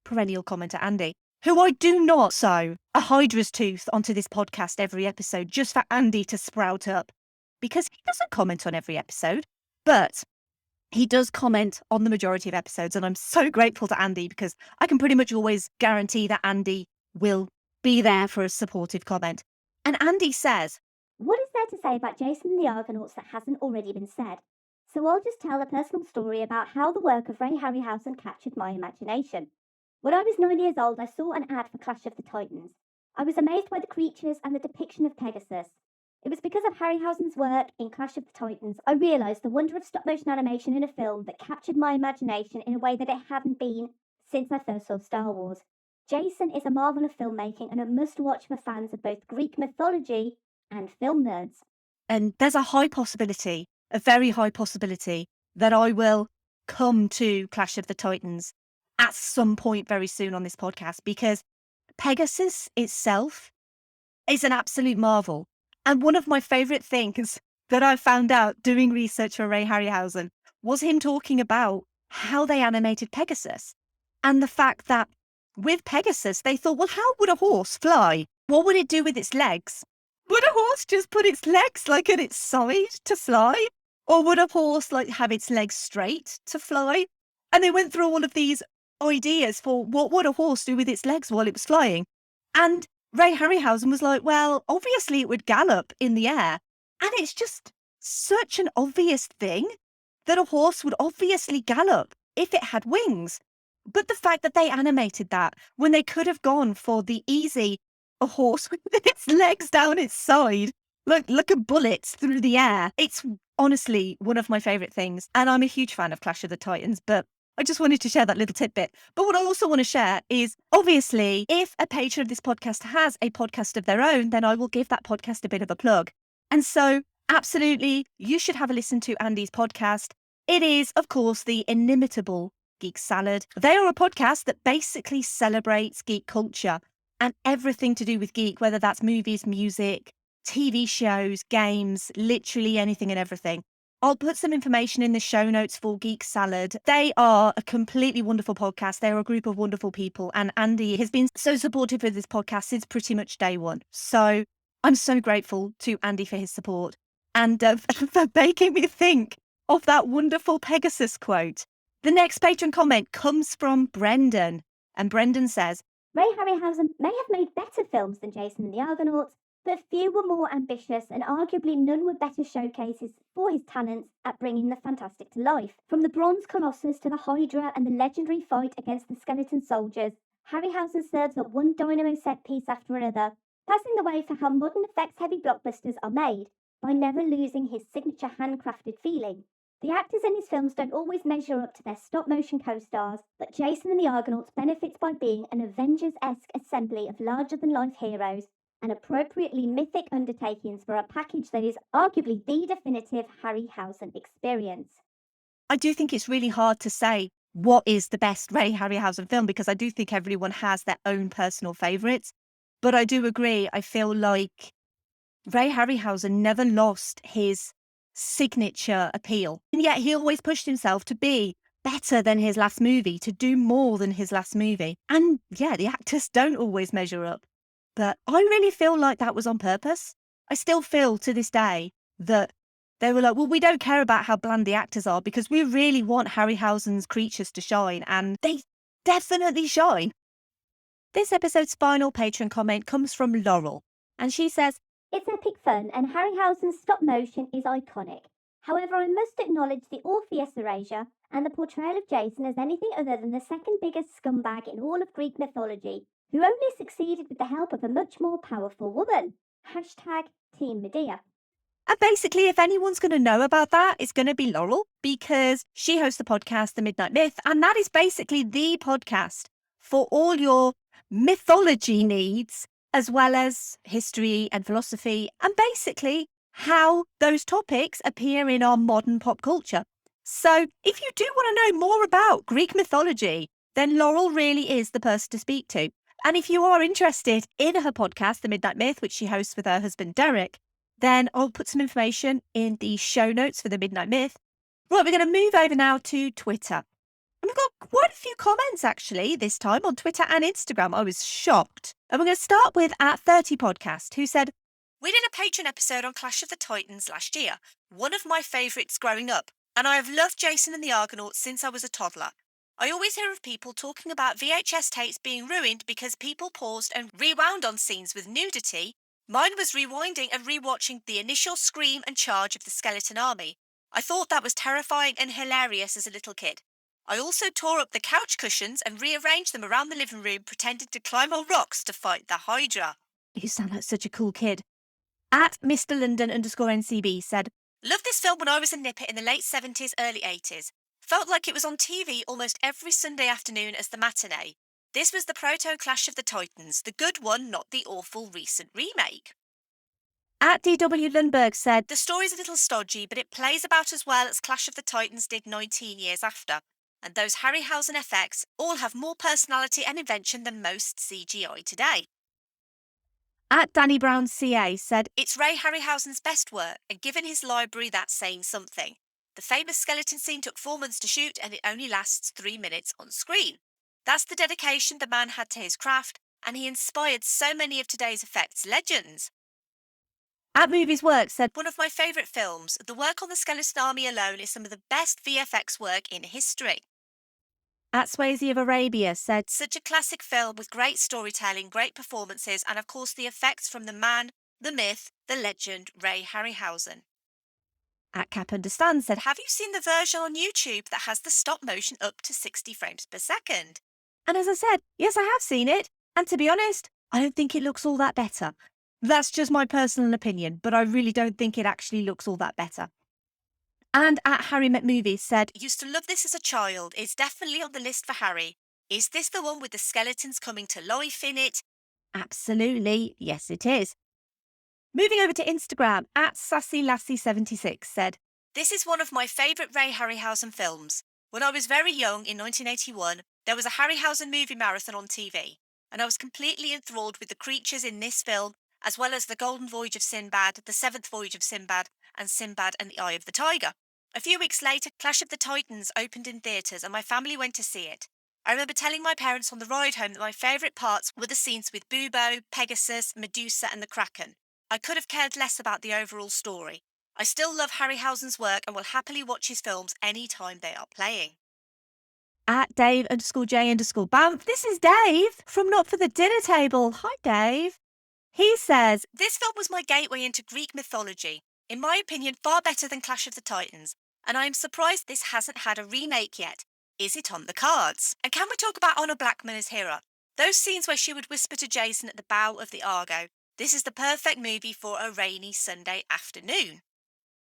perennial commenter Andy, who I do not sew a hydra's tooth onto this podcast every episode just for Andy to sprout up, because he doesn't comment on every episode, but he does comment on the majority of episodes, and I'm so grateful to Andy because I can pretty much always guarantee that Andy will be there for a supportive comment. And Andy says, "What is there to say about Jason and the Argonauts that hasn't already been said? So I'll just tell a personal story about how the work of Ray Harryhausen captured my imagination. When I was 9 years old, I saw an ad for Clash of the Titans. I was amazed by the creatures and the depiction of Pegasus. It was because of Harryhausen's work in Clash of the Titans I realised the wonder of stop-motion animation in a film that captured my imagination in a way that it hadn't been since I first saw Star Wars. Jason is a marvel of filmmaking and a must-watch for fans of both Greek mythology and film nerds." and there's a high possibility, a very high possibility, that I will come to Clash of the Titans at some point very soon on this podcast, because Pegasus itself is an absolute marvel. And one of my favourite things that I found out doing research for Ray Harryhausen was him talking about how they animated Pegasus, and the fact that with Pegasus, they thought, well, how would a horse fly? What would it do with its legs? Would a horse just put its legs like at its side to fly? Or would a horse like have its legs straight to fly? And they went through all of these ideas for what would a horse do with its legs while it was flying. And Ray Harryhausen was like, well, obviously it would gallop in the air. And it's just such an obvious thing that a horse would obviously gallop if it had wings. But the fact that they animated that when they could have gone for the easy, a horse with its legs down its side, look at bullets through the air. It's honestly one of my favourite things. And I'm a huge fan of Clash of the Titans, but I just wanted to share that little tidbit. But what I also want to share is, obviously, if a patron of this podcast has a podcast of their own, then I will give that podcast a bit of a plug. And so, absolutely, you should have a listen to Andy's podcast. It is, of course, the inimitable Geek Salad. They are a podcast that basically celebrates geek culture and everything to do with geek, whether that's movies, music, TV shows, games, literally anything and everything. I'll put some information in the show notes for Geek Salad. They are a completely wonderful podcast. They're a group of wonderful people. And Andy has been so supportive of this podcast since pretty much day one. So I'm so grateful to Andy for his support and for making me think of that wonderful Pegasus quote. The next patron comment comes from Brendan. And Brendan says, "Ray Harryhausen may have made better films than Jason and the Argonauts, but few were more ambitious, and arguably none were better showcases for his talents at bringing the fantastic to life. From the Bronze Colossus to the Hydra and the legendary fight against the Skeleton Soldiers, Harryhausen serves up one dynamo set piece after another, passing the way for how modern effects-heavy blockbusters are made by never losing his signature handcrafted feeling. The actors in his films don't always measure up to their stop-motion co-stars, but Jason and the Argonauts benefits by being an Avengers-esque assembly of larger-than-life heroes and appropriately mythic undertakings for a package that is arguably the definitive Harryhausen experience. I do think it's really hard to say what is the best Ray Harryhausen film because I do think everyone has their own personal favourites. But I do agree, I feel like Ray Harryhausen never lost his signature appeal. And yet he always pushed himself to be better than his last movie, to do more than his last movie. And yeah, the actors don't always measure up. But I really feel like that was on purpose. I still feel to this day that they were like, well, we don't care about how bland the actors are because we really want Harryhausen's creatures to shine. And they definitely shine. This episode's final patron comment comes from Laurel. And she says, It's epic fun, and Harryhausen's stop motion is iconic. However, I must acknowledge the Orpheus erasure and the portrayal of Jason as anything other than the second biggest scumbag in all of Greek mythology, who only succeeded with the help of a much more powerful woman. Hashtag Team Medea. and basically, if anyone's going to know about that, it's going to be Laurel because she hosts the podcast, The Midnight Myth. And that is basically the podcast for all your mythology needs, as well as history and philosophy, and basically how those topics appear in our modern pop culture. So if you do want to know more about Greek mythology, then Laurel really is the person to speak to. And if you are interested in her podcast, The Midnight Myth, which she hosts with her husband Derek, then I'll put some information in the show notes for The Midnight Myth. Right, we're going to move over now to Twitter. And we've got quite a few comments actually this time on Twitter and Instagram. I was shocked. And we're going to start with @30podcast, who said, "We did a Patreon episode on Clash of the Titans last year, one of my favourites growing up, and I have loved Jason and the Argonauts since I was a toddler. I always hear of people talking about VHS tapes being ruined because people paused and rewound on scenes with nudity. Mine was rewinding and rewatching the initial scream and charge of the skeleton army. I thought that was terrifying and hilarious as a little kid. I also tore up the couch cushions and rearranged them around the living room, pretending to climb on rocks to fight the Hydra." You sound like such a cool kid. @Mr. London_NCB said, "Loved this film when I was a nipper in the late 70s, early 80s. Felt like it was on TV almost every Sunday afternoon as the matinee. This was the proto-Clash of the Titans, the good one, not the awful recent remake." @DW Lundberg said, "The story's a little stodgy, but it plays about as well as Clash of the Titans did 19 years after. And those Harryhausen effects all have more personality and invention than most CGI today." @Danny Brown CA said, "It's Ray Harryhausen's best work, and given his library, that's saying something. The famous skeleton scene took 4 months to shoot, and it only lasts 3 minutes on screen. That's the dedication the man had to his craft, and he inspired so many of today's effects legends." @Movies Work said, "One of my favourite films. The work on the skeleton army alone is some of the best VFX work in history." @Swayze of Arabia said, "Such a classic film with great storytelling, great performances, and of course the effects from the man, the myth, the legend, Ray Harryhausen." @Cap Understand said, "Have you seen the version on YouTube that has the stop motion up to 60 frames per second?" And as I said, yes, I have seen it. And to be honest, I don't think it looks all that better. That's just my personal opinion, but I really don't think it actually looks all that better. And @Harry Met Movies said, "Used to love this as a child. It's definitely on the list for Harry. Is this the one with the skeletons coming to life in it?" Absolutely, yes it is. Moving over to Instagram, @SassyLassie76 said, "This is one of my favourite Ray Harryhausen films. When I was very young in 1981, there was a Harryhausen movie marathon on TV, and I was completely enthralled with the creatures in this film, as well as The Golden Voyage of Sinbad, The Seventh Voyage of Sinbad, and Sinbad and the Eye of the Tiger. A few weeks later, Clash of the Titans opened in theatres and my family went to see it. I remember telling my parents on the ride home that my favourite parts were the scenes with Bubo, Pegasus, Medusa and the Kraken. I could have cared less about the overall story. I still love Harryhausen's work and will happily watch his films any time they are playing." @Dave_J_Banff. This is Dave from Not for the Dinner Table. Hi, Dave. He says, "This film was my gateway into Greek mythology. In my opinion, far better than Clash of the Titans. And I am surprised this hasn't had a remake yet. Is it on the cards? And can we talk about Honor Blackman as Hera? Those scenes where she would whisper to Jason at the bow of the Argo. This is the perfect movie for a rainy Sunday afternoon.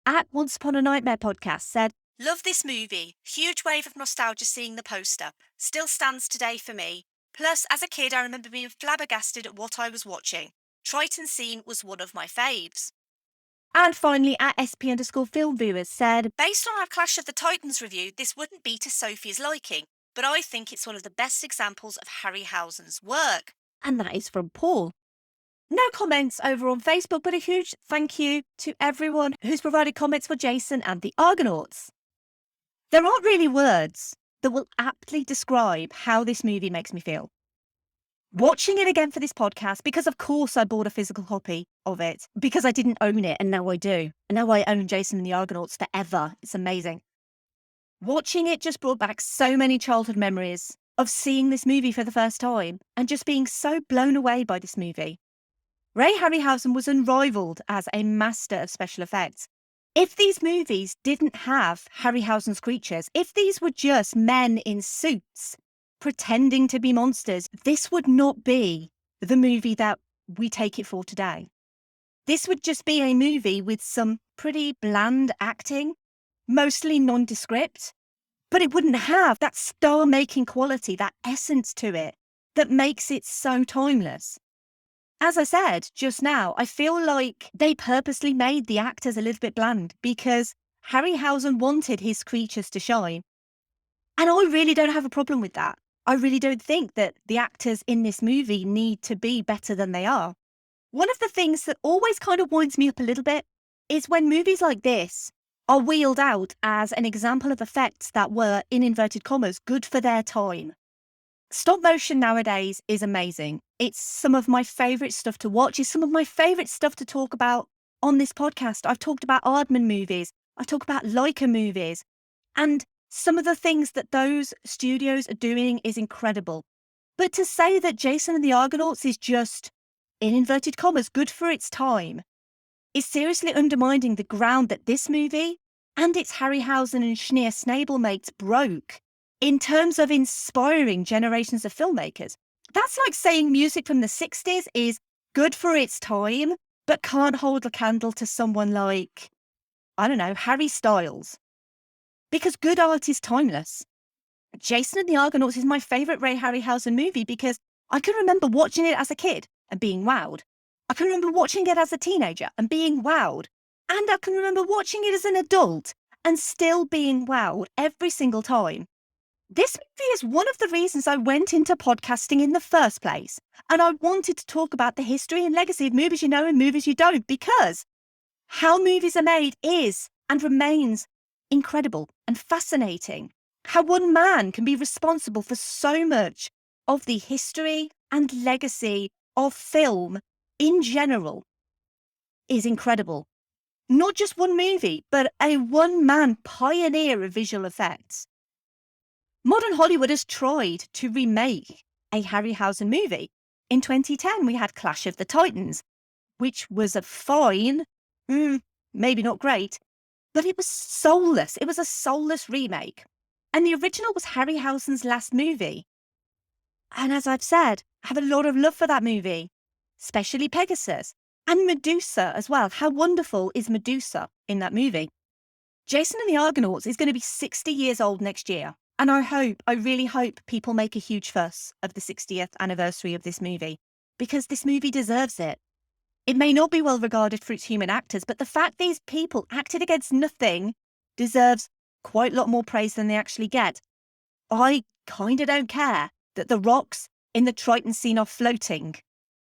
At Once Upon a Nightmare podcast said, love this movie. Huge wave of nostalgia seeing the poster. Still stands today for me. Plus, as a kid, I remember being flabbergasted at what I was watching. Triton scene was one of my faves. And finally, at SP_film viewers said, based on our Clash of the Titans review, this wouldn't be to Sophie's liking, but I think it's one of the best examples of Harryhausen's work. And that is from Paul. No comments over on Facebook, but a huge thank you to everyone who's provided comments for Jason and the Argonauts. There aren't really words that will aptly describe how this movie makes me feel. Watching it again for this podcast, because of course I bought a physical copy of it, because I didn't own it and now I do. And now I own Jason and the Argonauts forever. It's amazing. Watching it just brought back so many childhood memories of seeing this movie for the first time and just being so blown away by this movie. Ray Harryhausen was unrivaled as a master of special effects. If these movies didn't have Harryhausen's creatures, if these were just men in suits pretending to be monsters, this would not be the movie that we take it for today. This would just be a movie with some pretty bland acting, mostly nondescript, but it wouldn't have that star-making quality, that essence to it that makes it so timeless. As I said just now, I feel like they purposely made the actors a little bit bland because Harryhausen wanted his creatures to shine. And I really don't have a problem with that. I really don't think that the actors in this movie need to be better than they are. One of the things that always kind of winds me up a little bit is when movies like this are wheeled out as an example of effects that were, in inverted commas, good for their time. Stop motion nowadays is amazing. It's some of my favourite stuff to watch. It's some of my favourite stuff to talk about on this podcast. I've talked about Aardman movies. I've talked about Leica movies. And some of the things that those studios are doing is incredible. But to say that Jason and the Argonauts is just, in inverted commas, good for its time is seriously undermining the ground that this movie and its Harryhausen and Schneer Snabelmates broke in terms of inspiring generations of filmmakers. That's like saying music from the 60s is good for its time, but can't hold a candle to someone like, I don't know, Harry Styles. Because good art is timeless. Jason and the Argonauts is my favourite Ray Harryhausen movie because I can remember watching it as a kid and being wowed. I can remember watching it as a teenager and being wowed. And I can remember watching it as an adult and still being wowed every single time. This movie is one of the reasons I went into podcasting in the first place. And I wanted to talk about the history and legacy of movies you know and movies you don't, because how movies are made is and remains incredible and fascinating. How one man can be responsible for so much of the history and legacy of film in general is incredible. Not just one movie, but a one-man pioneer of visual effects. Modern Hollywood has tried to remake a Harryhausen movie. In 2010, we had Clash of the Titans, which was a fine, maybe not great, but it was soulless. It was a soulless remake. And the original was Harryhausen's last movie. And as I've said, I have a lot of love for that movie, especially Pegasus and Medusa as well. How wonderful is Medusa in that movie? Jason and the Argonauts is going to be 60 years old next year. And I really hope people make a huge fuss of the 60th anniversary of this movie, because this movie deserves it. It may not be well regarded for its human actors, but the fact these people acted against nothing deserves quite a lot more praise than they actually get. I kind of don't care that the rocks in the Triton scene are floating.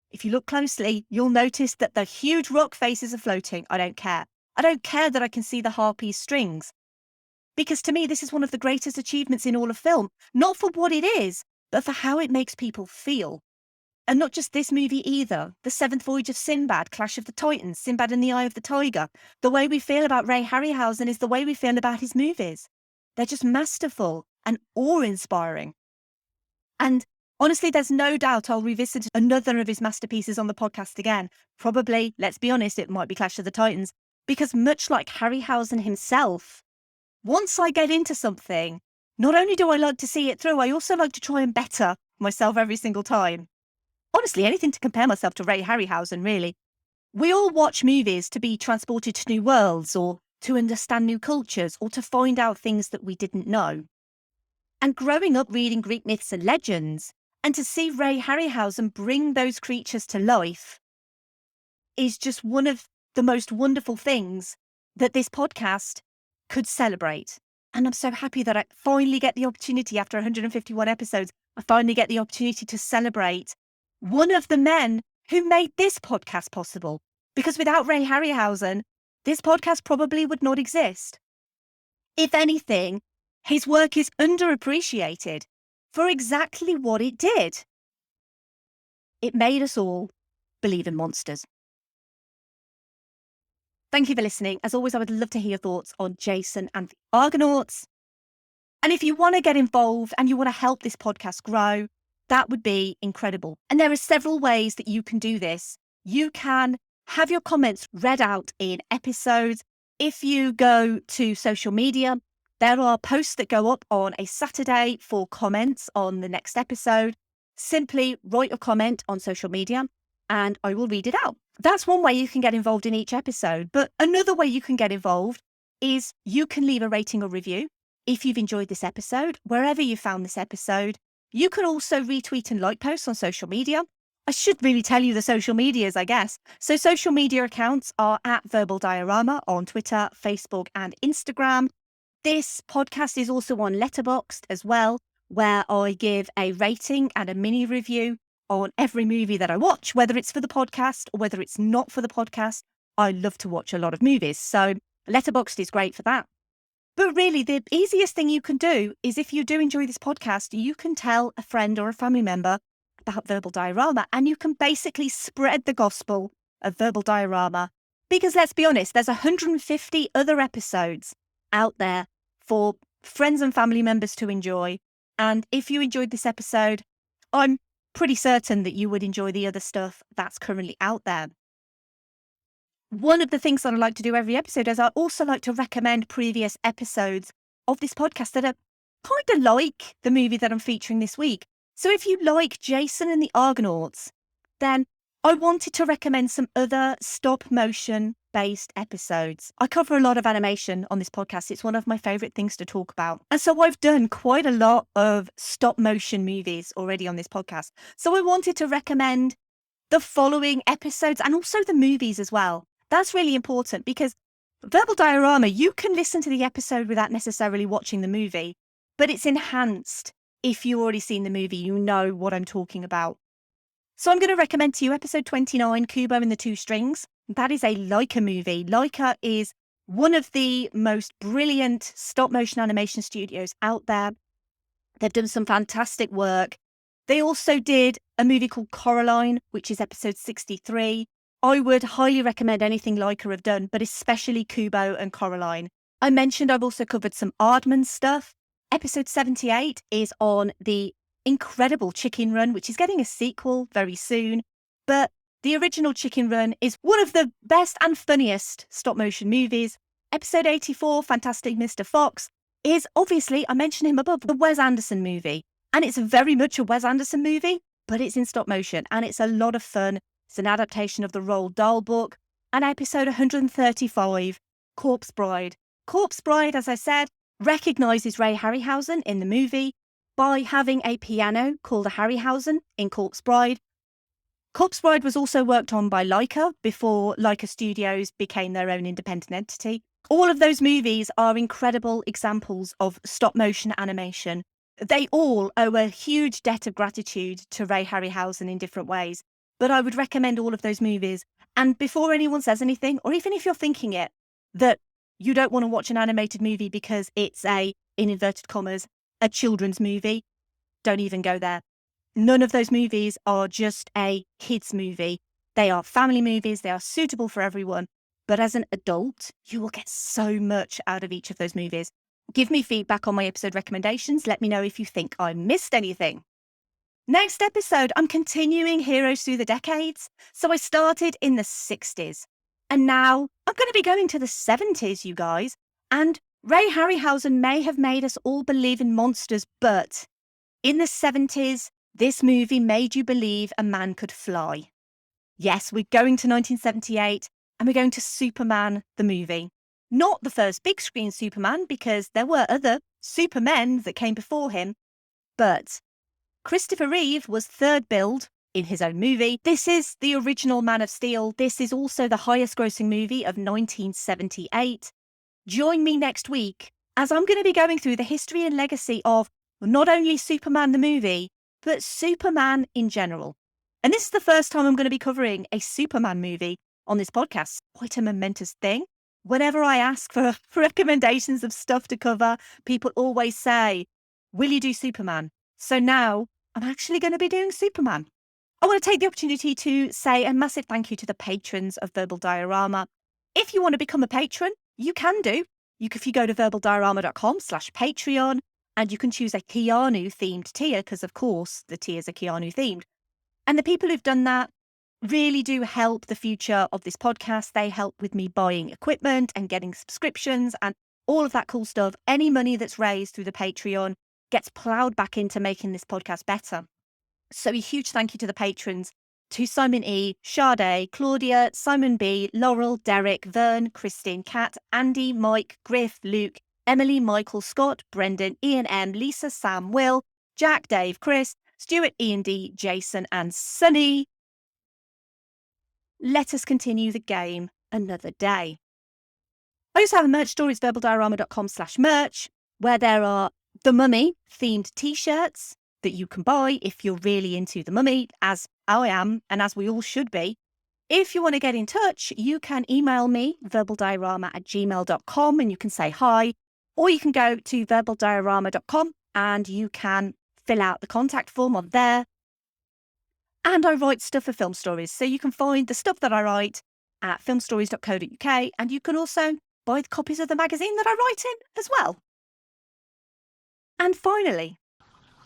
If you look closely, you'll notice that the huge rock faces are floating. I don't care. I don't care that I can see the harpies' strings. Because to me, this is one of the greatest achievements in all of film, not for what it is, but for how it makes people feel. And not just this movie either. The Seventh Voyage of Sinbad, Clash of the Titans, Sinbad and the Eye of the Tiger. The way we feel about Ray Harryhausen is the way we feel about his movies. They're just masterful and awe-inspiring. And honestly, there's no doubt I'll revisit another of his masterpieces on the podcast again. Probably, let's be honest, it might be Clash of the Titans. Because much like Harryhausen himself, once I get into something, not only do I like to see it through, I also like to try and better myself every single time. honestly, anything to compare myself to Ray Harryhausen, really. We all watch movies to be transported to new worlds or to understand new cultures or to find out things that we didn't know. And growing up reading Greek myths and legends, and to see Ray Harryhausen bring those creatures to life is just one of the most wonderful things that this podcast could celebrate. And I'm so happy that I finally get the opportunity, after 151 episodes, I finally get the opportunity to celebrate one of the men who made this podcast possible. Because without Ray Harryhausen, this podcast probably would not exist. If anything, his work is underappreciated for exactly what it did. It made us all believe in monsters. Thank you for listening. As always, I would love to hear your thoughts on Jason and the Argonauts. And if you want to get involved and you want to help this podcast grow, that would be incredible. And there are several ways that you can do this. You can have your comments read out in episodes. If you go to social media, there are posts that go up on a Saturday for comments on the next episode. Simply write a comment on social media and I will read it out. That's one way you can get involved in each episode. But another way you can get involved is you can leave a rating or review if you've enjoyed this episode, wherever you found this episode. You can also retweet and like posts on social media. I should really tell you the social medias, I guess. So social media accounts are at Verbal Diorama on Twitter, Facebook and Instagram. This podcast is also on Letterboxd as well, where I give a rating and a mini review on every movie that I watch, whether it's for the podcast or whether it's not for the podcast. I love to watch a lot of movies, so Letterboxd is great for that. But really, the easiest thing you can do is, if you do enjoy this podcast, you can tell a friend or a family member about Verbal Diorama, and you can basically spread the gospel of Verbal Diorama. Because let's be honest, there's 150 other episodes out there for friends and family members to enjoy. And if you enjoyed this episode, I'm pretty certain that you would enjoy the other stuff that's currently out there. One of the things that I like to do every episode is I also like to recommend previous episodes of this podcast that are kind of like the movie that I'm featuring this week. So if you like Jason and the Argonauts, then I wanted to recommend some other stop motion based episodes. I cover a lot of animation on this podcast. It's one of my favorite things to talk about. And so I've done quite a lot of stop motion movies already on this podcast. So I wanted to recommend the following episodes and also the movies as well. That's really important because Verbal Diorama, you can listen to the episode without necessarily watching the movie, but it's enhanced if you've already seen the movie, you know what I'm talking about. So I'm going to recommend to you episode 29, Kubo and the Two Strings. That is a Leica movie. Leica is one of the most brilliant stop motion animation studios out there. They've done some fantastic work. They also did a movie called Coraline, which is episode 63. I would highly recommend anything Leica have done, but especially Kubo and Coraline. I mentioned I've also covered some Aardman stuff. Episode 78 is on the incredible Chicken Run, which is getting a sequel very soon. But the original Chicken Run is one of the best and funniest stop motion movies. Episode 84, Fantastic Mr. Fox, is obviously, I mentioned him above, the Wes Anderson movie. And it's very much a Wes Anderson movie, but it's in stop motion and it's a lot of fun. It's an adaptation of the Roald Dahl book. And episode 135, Corpse Bride. Corpse Bride, as I said, recognises Ray Harryhausen in the movie by having a piano called a Harryhausen in Corpse Bride. Corpse Bride was also worked on by Leica before Leica Studios became their own independent entity. All of those movies are incredible examples of stop motion animation. They all owe a huge debt of gratitude to Ray Harryhausen in different ways. But I would recommend all of those movies. And before anyone says anything, or even if you're thinking it, that you don't want to watch an animated movie because it's in inverted commas, a children's movie, don't even go there. None of those movies are just a kids movie. They are family movies. They are suitable for everyone. But as an adult, you will get so much out of each of those movies. Give me feedback on my episode recommendations. Let me know if you think I missed anything. Next episode, I'm continuing Heroes Through the Decades. So I started in the 60s. And now I'm going to be going to the 70s, you guys. And Ray Harryhausen may have made us all believe in monsters, but in the 70s, This movie made you believe a man could fly. Yes, we're going to 1978 and we're going to Superman the movie. Not the first big screen Superman, because there were other Supermen that came before him, but Christopher Reeve was third billed in his own movie. This is the original Man of Steel. This is also the highest grossing movie of 1978. Join me next week as I'm going to be going through the history and legacy of not only Superman the movie, but Superman in general. And this is the first time I'm going to be covering a Superman movie on this podcast. Quite a momentous thing. Whenever I ask for recommendations of stuff to cover, people always say, will you do Superman? So now I'm actually going to be doing Superman. I want to take the opportunity to say a massive thank you to the patrons of Verbal Diorama. If you want to become a patron, you can do. If you go to verbaldiorama.com/Patreon, and you can choose a Keanu themed tier, because of course the tiers are Keanu themed. And the people who've done that really do help the future of this podcast. They help with me buying equipment and getting subscriptions and all of that cool stuff. Any money that's raised through the Patreon gets ploughed back into making this podcast better. So a huge thank you to the patrons, to Simon E, Sade, Claudia, Simon B, Laurel, Derek, Vern, Christine, Kat, Andy, Mike, Griff, Luke, Emily, Michael, Scott, Brendan, Ian M, Lisa, Sam, Will, Jack, Dave, Chris, Stuart, Ian D, Jason and Sunny. Let us continue the game another day. I also have a merch store. It's verbaldiorama.com/merch, where there are The Mummy themed t-shirts that you can buy if you're really into The Mummy, as I am, and as we all should be. If you want to get in touch, you can email me, verbaldiorama@gmail.com, and you can say hi, or you can go to verbaldiorama.com and you can fill out the contact form on there. And I write stuff for Film Stories, so you can find the stuff that I write at filmstories.co.uk, and you can also buy the copies of the magazine that I write in as well. And finally,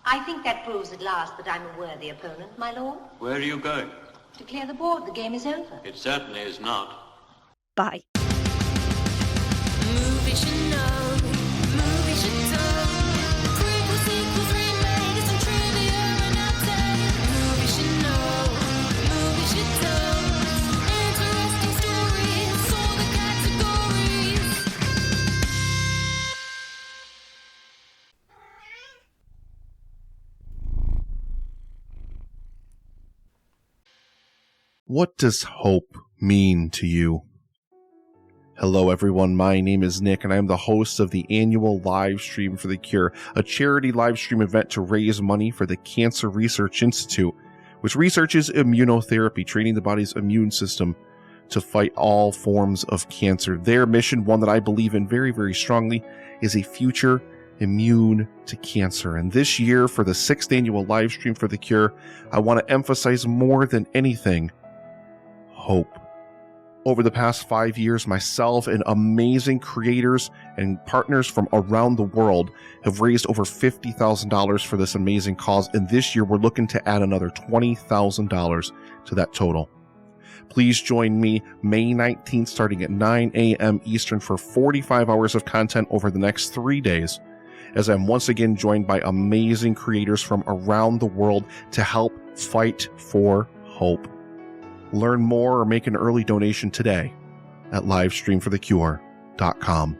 I think that proves at last that I'm a worthy opponent, my lord. Where are you going? To clear the board, the game is over. It certainly is not. bye. Movies you know, movies you don't. Prequels, sequels, remakes, and trivia and updates. Movies you know, movies you don't. Interesting stories, all the categories. What does hope mean to you? Hello everyone, my name is Nick and I am the host of the annual Live Stream for the Cure, a charity live stream event to raise money for the Cancer Research Institute, which researches immunotherapy, training the body's immune system to fight all forms of cancer. Their mission, one that I believe in very, very strongly, is a future immune to cancer. And this year, for the 6th annual Live Stream for the Cure, I want to emphasize more than anything, hope. Over the past 5 years, myself and amazing creators and partners from around the world have raised over $50,000 for this amazing cause, and this year we're looking to add another $20,000 to that total. Please join me May 19th starting at 9 a.m. Eastern for 45 hours of content over the next 3 days, as I'm once again joined by amazing creators from around the world to help fight for hope. Learn more or make an early donation today at livestreamforthecure.com.